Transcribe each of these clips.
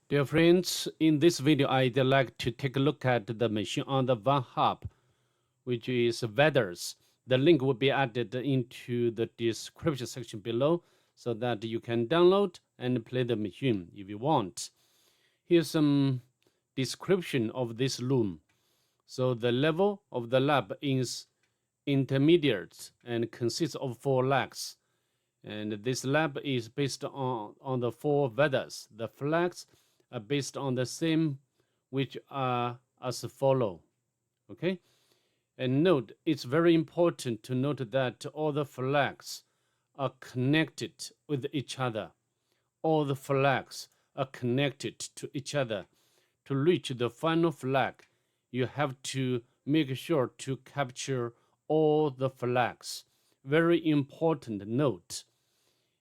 Dear friends, in this video, I'd like to take a look at the machine on the Vulnhub, which is Vedas. The link will be added into the description section below so that you can download and play the machine if you want. Here's some description of this room. So the level of the lab is intermediate and consists of 4 legs. And this lab is based on the 4 Vedas. The flags are based on the same, which are as follow. Okay, and note, it's very important to note that all the flags are connected with each other. All the flags are connected to each other. To reach the final flag, you have to make sure to capture all the flags. Very important note.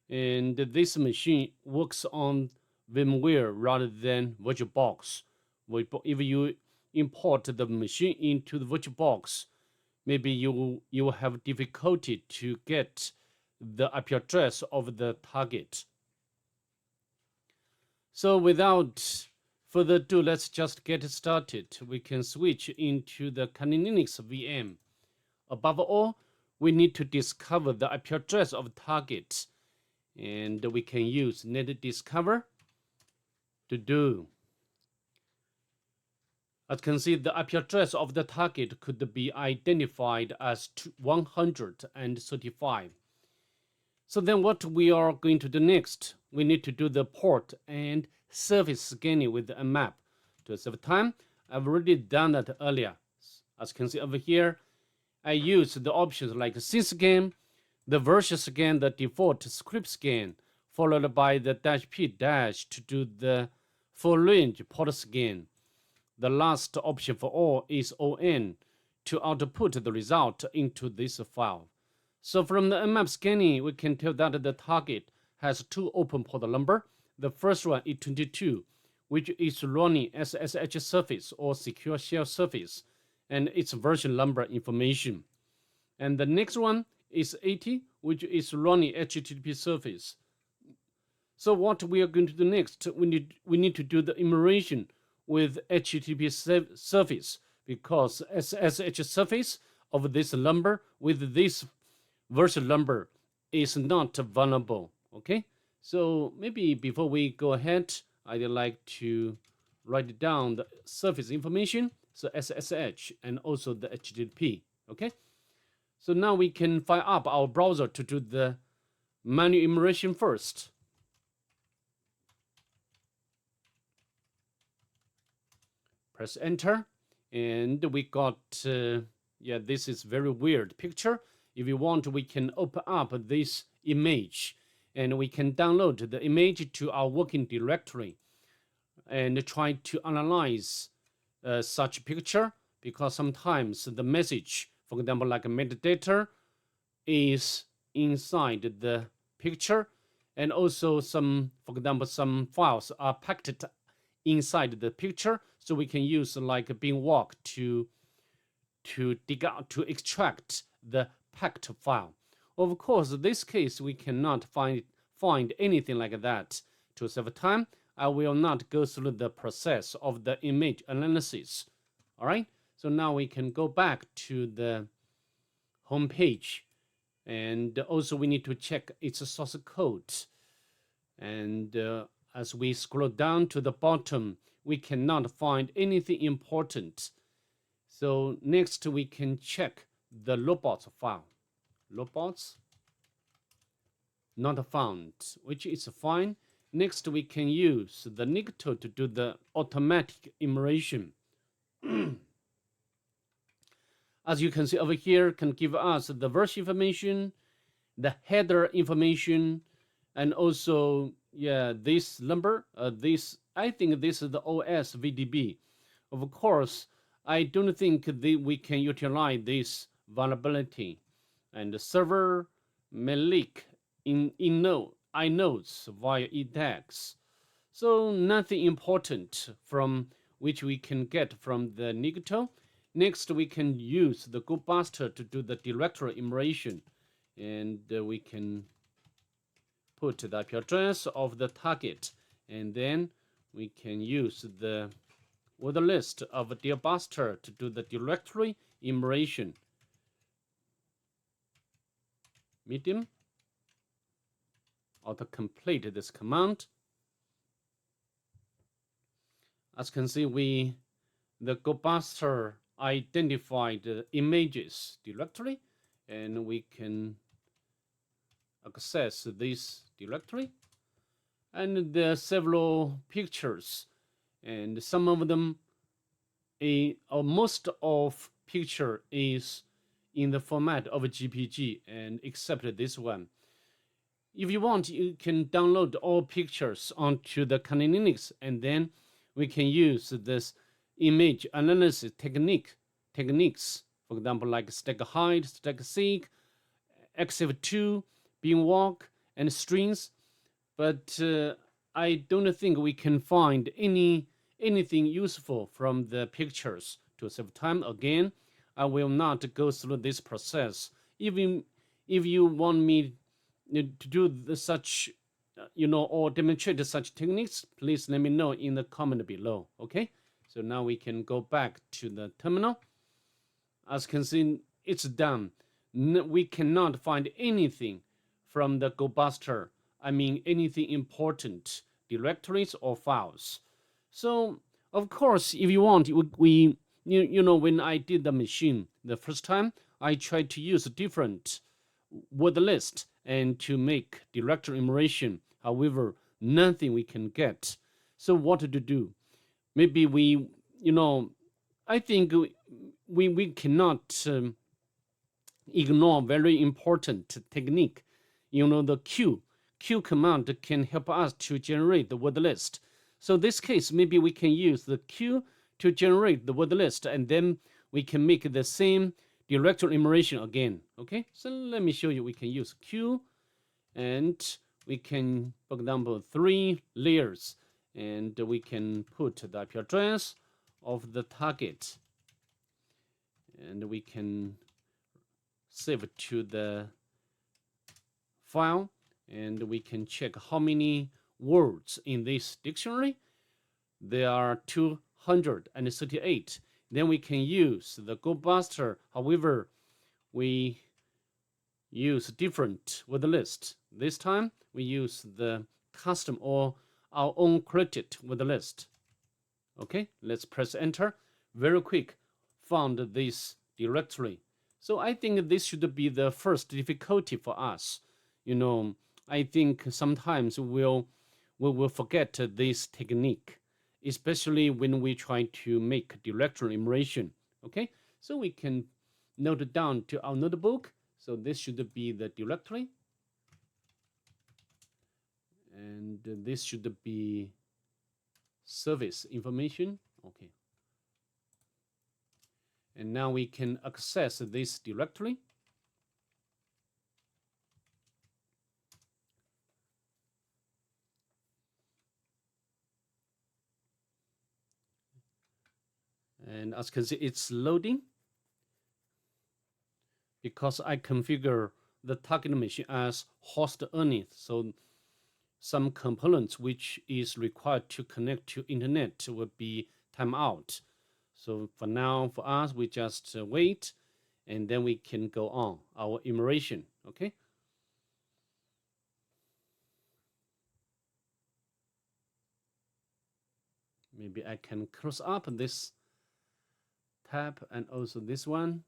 And this machine works on VMware rather than VirtualBox. If you import the machine into the VirtualBox, maybe you will have difficulty to get the IP address of the target. So without further ado, let's just get started. We can switch into the Kali Linux VM. Above all, we need to discover the IP address of target, and we can use net discover to do. As you can see, the IP address of the target could be identified as 135. So then what we are going to do next, we need to do the port and surface scanning with a map. To save time, I've already done that earlier. As you can see over here, I use the options like synscan, the version scan, the default script scan, followed by the -p- to do the full range port scan. The last option for all is on to output the result into this file. So from the nmap scanning, we can tell that the target has 2 open port number. The first one is 22, which is running SSH service or secure shell service, and its version number information. And the next one is 80, which is running HTTP service. So what we are going to do next, we need to do the immersion with HTTP service, because SSH service of this number with this version number is not vulnerable. Okay, so maybe before we go ahead, I'd like to write down the service information, so SSH and also the HTTP. Okay, so now we can fire up our browser to do the manual immersion first. Press enter, and we got this is very weird picture. If you want, we can open up this image and we can download the image to our working directory and try to analyze such picture, because sometimes the message, for example, like metadata, is inside the picture, and also some, for example, some files are packed inside the picture, so we can use like Beanwalk to dig out, to extract the packed file. Of course, in this case, we cannot find anything like that. To save time, I will not go through the process of the image analysis. All right, so now we can go back to the home page, and also we need to check its source code. And as we scroll down to the bottom, we cannot find anything important. So next we can check the robots file. Robots not found, which is fine. Next we can use the Nicto to do the automatic immersion. As you can see over here, can give us the version information, the header information, and also this number. This, I think this is the OS VDB. Of course, I don't think we can utilize this vulnerability. And the server may leak in inodes via etext. So nothing important from which we can get from the Nicto. Next, we can use the GoBuster to do the directory immersion, and we can put the IP address of the target, and then we can use the word list of Dealbuster to do the directory enumeration. Medium. Autocomplete this command. As you can see, the GoBuster identified the images directory, and we can access this directory. And there are several pictures, and some of them, most of picture is in the format of a GPG, and except this one. If you want, you can download all pictures onto the Kali Linux, and then we can use this image analysis techniques, for example, like stack hide, stack seek, xf2, bin walk, and strings. But I don't think we can find anything useful from the pictures. To save time, again, I will not go through this process. Even if you want me to do such, or demonstrate such techniques, please let me know in the comment below. Okay, so now we can go back to the terminal. As you can see, it's done. We cannot find anything from the GoBuster. I mean, anything important, directories or files. So, of course, if you want, when I did the machine the first time, I tried to use a different word list and to make directory enumeration. However, nothing we can get. So what to do? Maybe I think we cannot ignore very important technique. The Q command can help us to generate the word list. So in this case, maybe we can use the Q to generate the word list, and then we can make the same directory enumeration again. Okay, so let me show you. We can use Q, and we can, for example, 3 layers, and we can put the IP address of the target, and we can save it to the file, and we can check how many words in this dictionary. There are 238. Then we can use the GoBuster. However, we use different word list. This time we use the custom or our own created word list. Okay, let's press enter. Very quick, found this directory. So I think this should be the first difficulty for us. I think sometimes we will forget this technique, especially when we try to make directory enumeration. Okay, so we can note it down to our notebook. So this should be the directory, and this should be service information. Okay, and now we can access this directory. And as you can see, it's loading because I configure the target machine as host underneath. So some components which is required to connect to internet will be timeout. So for now, for us, we just wait, and then we can go on our enumeration. Okay. Maybe I can close up this tab, and also this one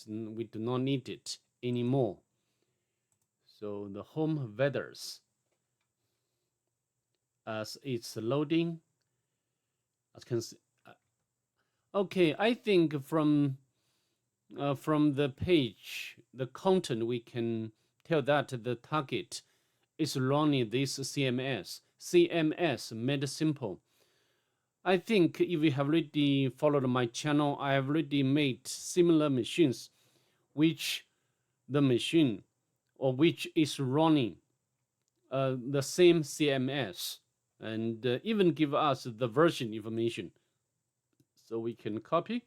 we do not need it anymore. So the home Vedas, as it's loading, as can see. Okay, I think from the page, the content, we can tell that the target is running this CMS made simple. I think if you have already followed my channel, I have already made similar machines, which the machine or which is running the same CMS, and even give us the version information. So we can copy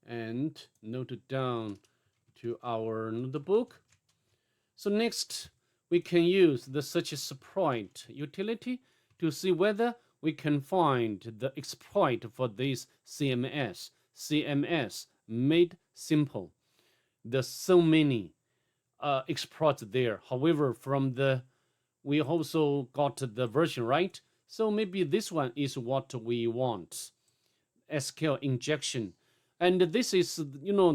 and note it down to our notebook. So next, we can use the search exploit utility to see whether we can find the exploit for this CMS. CMS made simple. There's so many exploits there. However, from the we also got the version right. So maybe this one is what we want. SQL injection. And this is,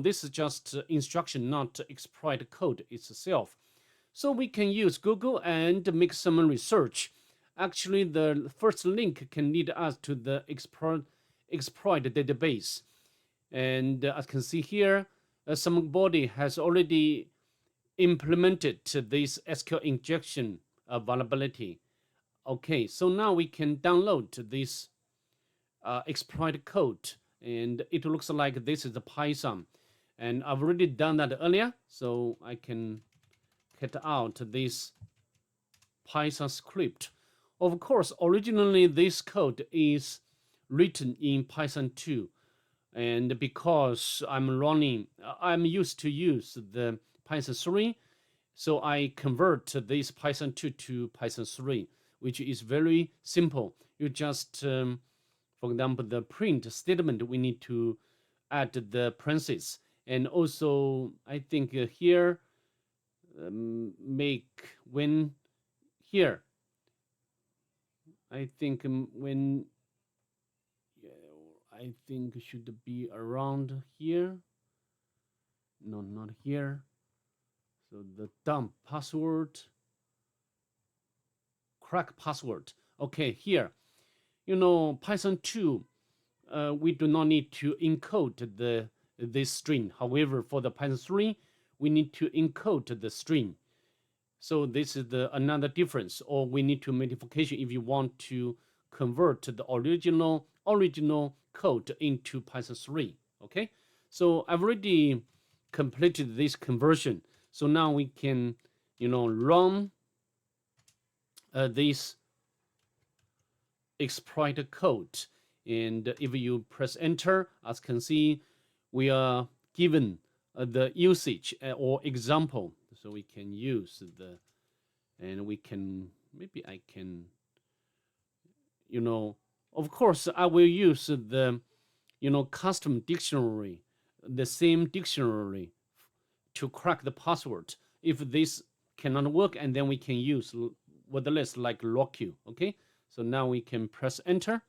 this is just instruction, not exploit code itself. So we can use Google and make some research. Actually, the first link can lead us to the exploit database. And as you can see here, somebody has already implemented this SQL injection vulnerability. Okay, so now we can download this exploit code, and it looks like this is the Python. And I've already done that earlier, so I can get out this Python script. Of course, originally this code is written in Python 2, and because I'm used to use the Python 3, so I convert this Python 2 to Python 3, which is very simple. You just, for example, the print statement, we need to add the parentheses. And also, I think here, make when here, I think when, I think should be around here. No, not here. So the dump password, crack password. Okay, here, Python 2, we do not need to encode this string. However, for the Python 3, we need to encode the string. So this is another difference, or we need to modification if you want to convert the original code into Python 3. Okay, so I've already completed this conversion. So now we can, run this exploit code. And if you press enter, as you can see, we are given the usage or example. So we can use and we can, maybe I can, of course, I will use the, custom dictionary, the same dictionary to crack the password. If this cannot work, and then we can use wordless like LockQ. Okay, so now we can press enter.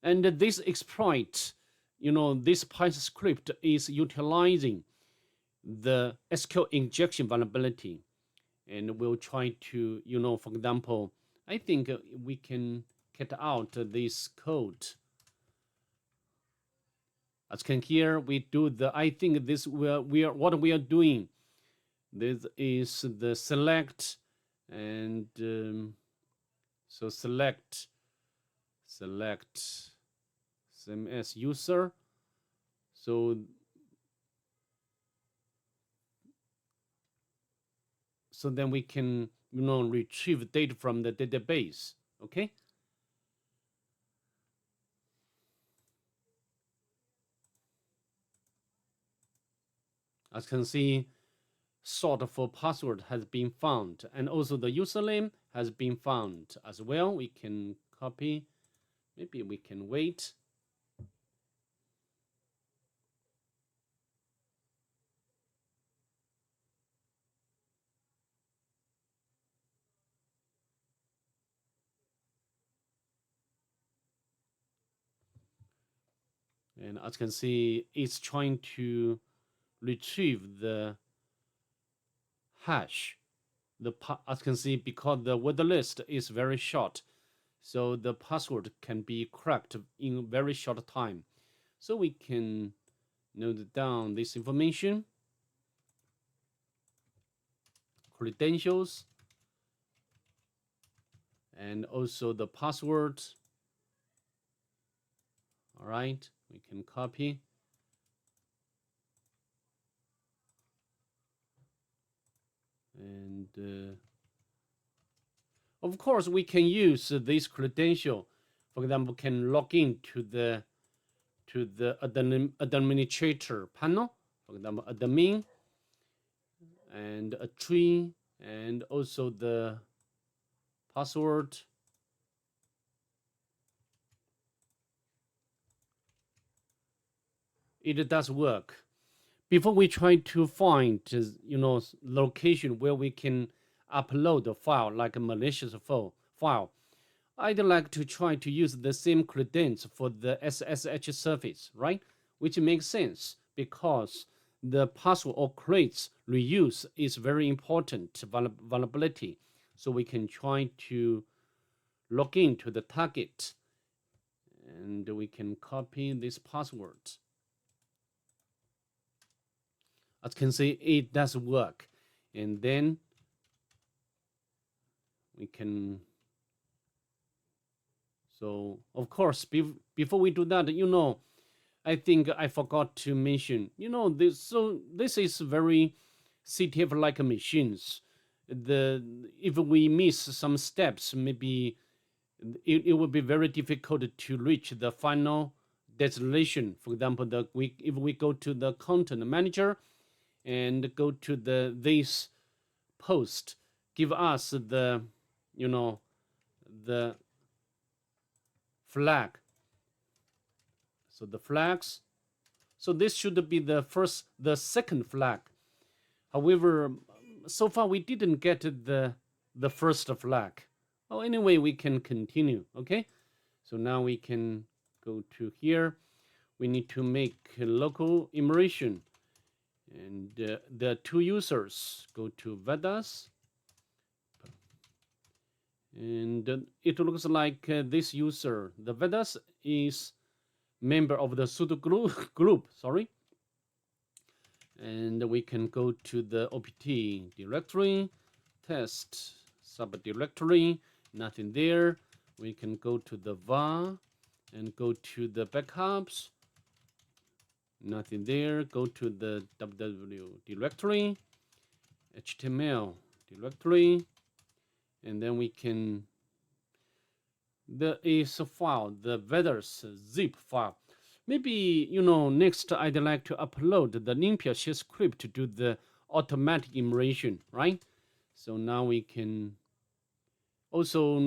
And this exploit, this Python script is utilizing the SQL injection vulnerability. And we'll try to, for example, I think we can get out this code. As you can hear, we do I think this what we are doing. This is the select, and so select CMS user. So then we can, retrieve data from the database. Okay. As you can see, sort for password has been found, and also the username has been found as well. We can copy. Maybe we can wait. And as you can see, it's trying to retrieve the hash. As you can see, because the word list is very short, so the password can be cracked in very short time. So we can note down this information, credentials, and also the password. All right, we can copy. And of course, we can use this credential. For example, can log in to the administrator panel. For example, admin, and a tree, and also the password. It does work. Before we try to find, location where we can upload a file like a malicious file, I'd like to try to use the same credence for the SSH service, right? Which makes sense because the password or crates reuse is very important vulnerability. So we can try to log into the target and we can copy this password. As you can see, it does work. And then we can, so of course, before we do that, I think I forgot to mention, this is very CTF like machines. If we miss some steps, maybe it will be very difficult to reach the final destination. For example, if we go to the content manager and go to this post, give us the the flag. So the flags. So this should be the second flag. However, so far we didn't get the first flag. Oh, anyway, we can continue. Okay. So now we can go to here. We need to make a local immersion, and the two users go to Vedas, and it looks like this user, the Vedas, is member of the sudo group. Sorry. And we can go to the OPT directory, test subdirectory, nothing there. We can go to the var and go to the backups, nothing there. Go to the www directory, HTML directory, and then we can, there is a file, the Vedas zip file. Maybe, next I'd like to upload the Olympia shell script to do the automatic immersion, right? So now we can also,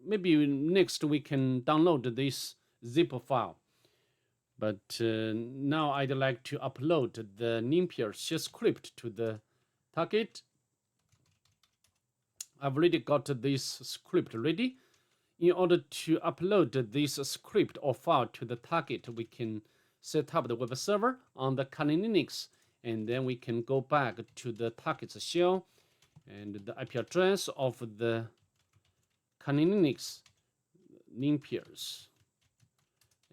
maybe next we can download this zip file. But now I'd like to upload the Olympia shell script to the target. I've already got this script ready. In order to upload this script or file to the target, we can set up the web server on the Kali Linux, and then we can go back to the target's shell and the IP address of the Kali Linux limpiers.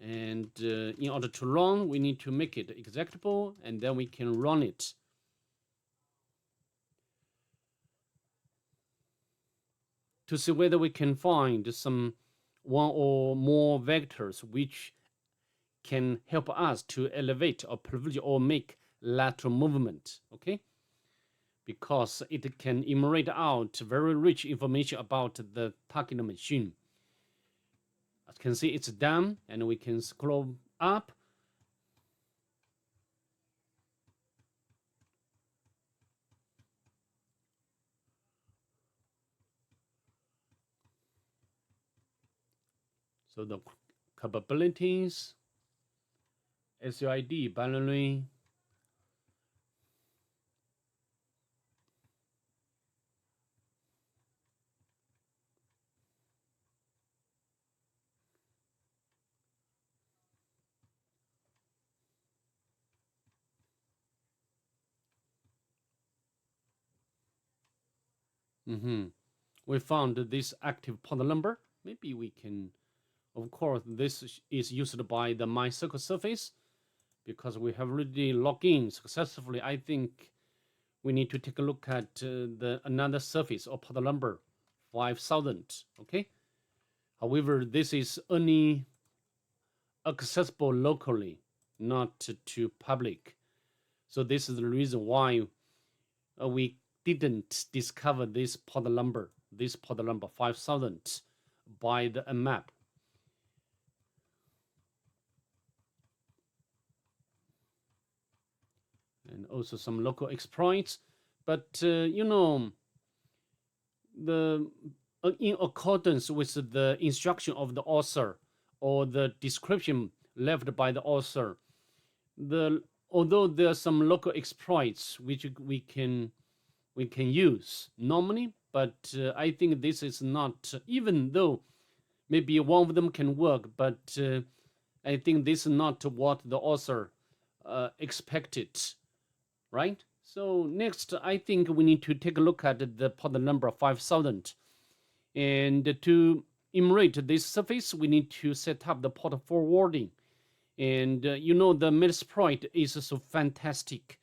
And in order to run, we need to make it executable, and then we can run it. To see whether we can find some one or more vectors which can help us to elevate or privilege or make lateral movement, okay? Because it can enumerate out very rich information about the target machine. As you can see, it's done, and we can scroll up. So the capabilities, SUID binary, we found this active port number. Maybe we can, of course, this is used by the MySQL service because we have already logged in successfully. I think we need to take a look at another service or port number 5000. Okay. However, this is only accessible locally, not to public. So this is the reason why we didn't discover this port number 5000 by the map. And also some local exploits. But the in accordance with the instruction of the author or the description left by the author, the although there are some local exploits which we can use normally, but I think this is not, even though maybe one of them can work, but I think this is not what the author expected, right? So next, I think we need to take a look at the port number 5000. And to enumerate this surface, we need to set up the port forwarding. And the Metasploit is so fantastic.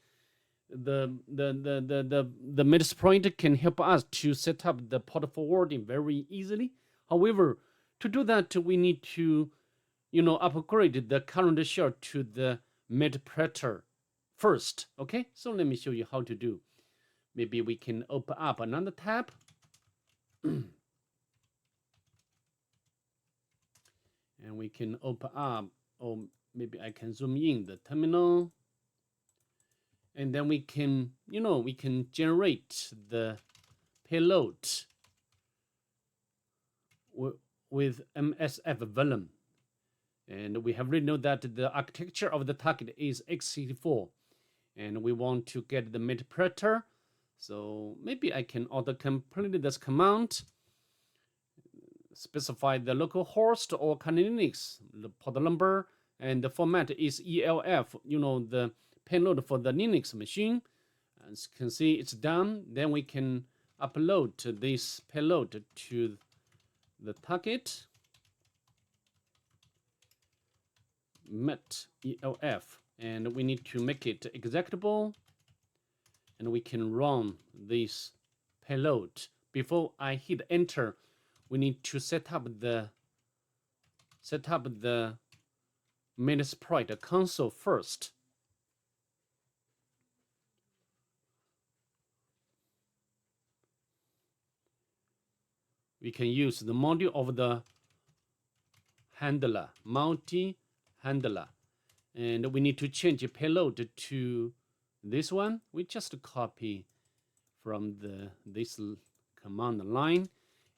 The Metasploit can help us to set up the port forwarding very easily. However, to do that, we need to upgrade the current shell to the Metapreter first. Okay, so let me show you how to do. Maybe we can open up another tab. And we can open up, or maybe I can zoom in the terminal. And then we can generate the payload with MSF Vulnhub. And we have already know that the architecture of the target is x64. And we want to get the Metapreter. So maybe I can auto-complete this command. Specify the local host or kernel Linux, the port number, and the format is ELF, the payload for the Linux machine. As you can see, it's done. Then we can upload this payload to the target. Met ELF, and we need to make it executable, and we can run this payload. Before I hit enter, we need to set up the Metasploit console first. We can use the module of the handler, multi-handler. And we need to change the payload to this one. We just copy from this command line.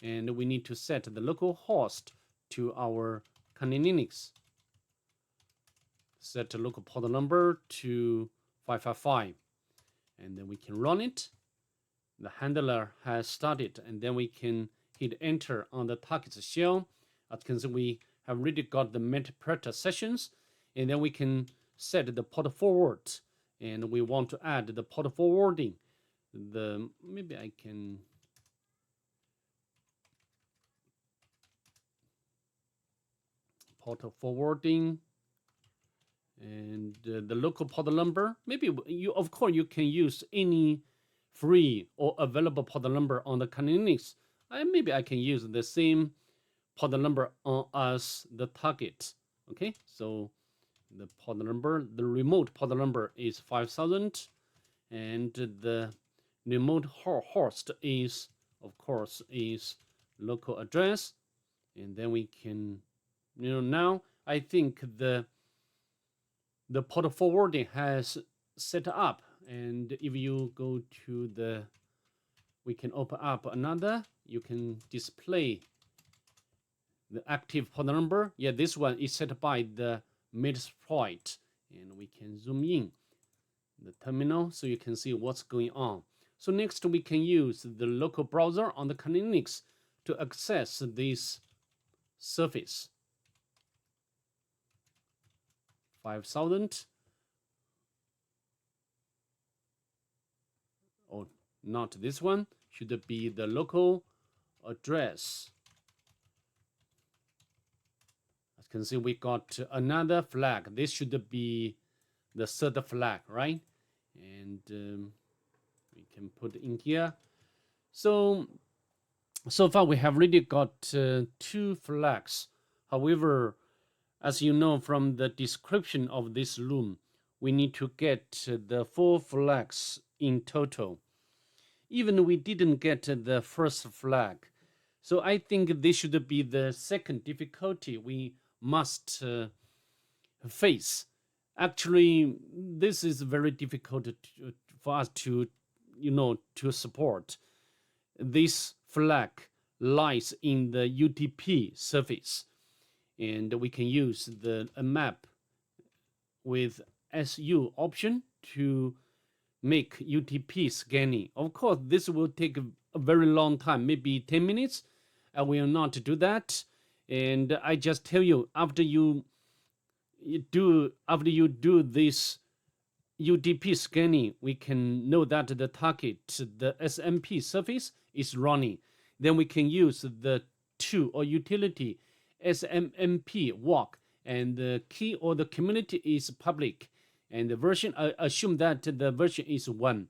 And we need to set the local host to our kernel Linux. Set the local port number to 555. And then we can run it. The handler has started, and then we can hit enter on the target shell. As you can see, we have already got the Metapreter sessions, and then we can set the port forward, and we want to add the port forwarding. Maybe I can port forwarding, and the local port number. Maybe of course you can use any free or available port number on the kernel Linux. Maybe I can use the same port number as the target. Okay, so the port number, the remote port number is 5000, and the remote host is, of course, is local address. And then we can, now I think the port forwarding has set up. And if you go to we can open up another, you can display the active port number. Yeah, this one is set by the Metasploit, and we can zoom in the terminal so you can see what's going on. So next we can use the local browser on the kernel Linux to access this surface. 5000. Oh, not this one. Should be the local address. As you can see, we got another flag. This should be the third flag, right? And we can put in here. So far we have already got 2 flags. However, as you know from the description of this room, we need to get the 4 flags in total. Even we didn't get the first flag. So I think this should be the second difficulty we must face. Actually, this is very difficult for us to to support. This flag lies in the UTP surface, and we can use the map with SU option to make UTP scanning. Of course, this will take a very long time, maybe 10 minutes. I will not do that. And I just tell you, after you do this UTP scanning, we can know that the target, the SMP surface is running. Then we can use the tool or utility SMMP walk, and the key or the community is public, and the version, I assume that the version is 1.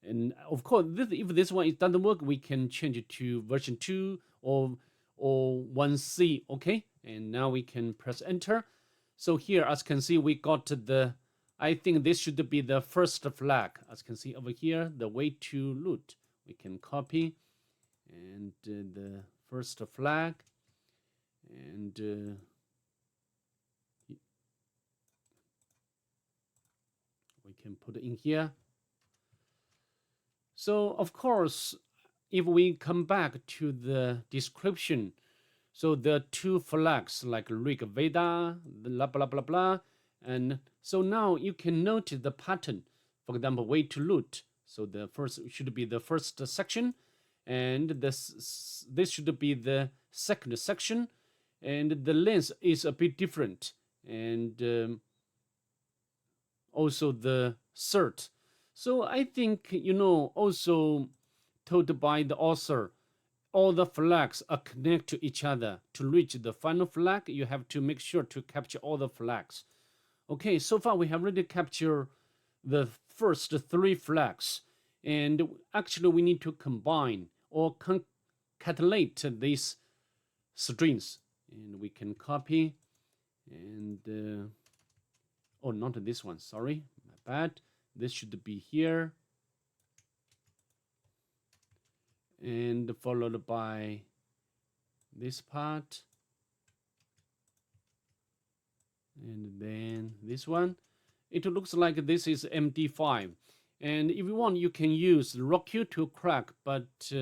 And of course, if this one doesn't work, we can change it to version 2 or 1C. Okay, and now we can press enter. So here, as you can see, we got the, I think this should be the first flag. As you can see over here, the way to loot. We can copy and the first flag, and we can put it in here. So of course, if we come back to the description, so there are 2 flags like Rig Veda, blah blah blah blah, and so now you can notice the pattern. For example, way to loot. So the first should be the first section, and this should be the second section, and the length is a bit different, and also the third. So I think, also told by the author, all the flags are connected to each other. To reach the final flag, you have to make sure to capture all the flags. Okay, so far we have already captured the first 3 flags, and actually we need to combine or concatenate these strings, and we can copy and oh, not this one, sorry, my bad. This should be here, and followed by this part, and then this one. It looks like this is MD5, and if you want, you can use RockQ to crack, but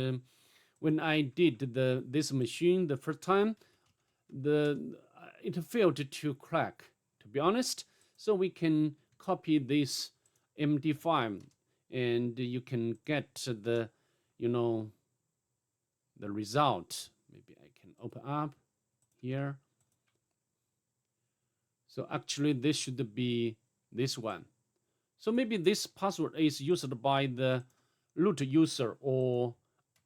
when I did this machine the first time, it failed to crack, to be honest. So we can copy this MD5, and you can get the the result. Maybe I can open up here. So actually this should be this one. So maybe this password is used by the root user or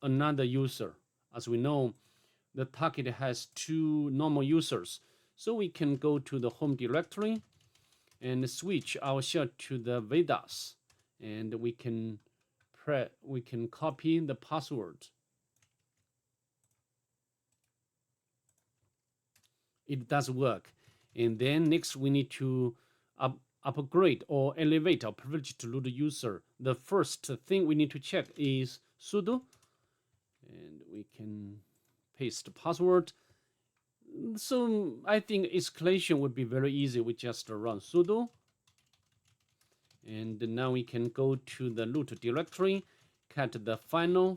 another user. As we know, the target has 2 normal users. So we can go to the home directory and switch our shell to the Vedas, and we can copy the password. It does work. And then next we need to upgrade or elevate our privileged root user. The first thing we need to check is sudo, and we can paste the password. So I think escalation would be very easy. We just run sudo, and now we can go to the root directory, cut the final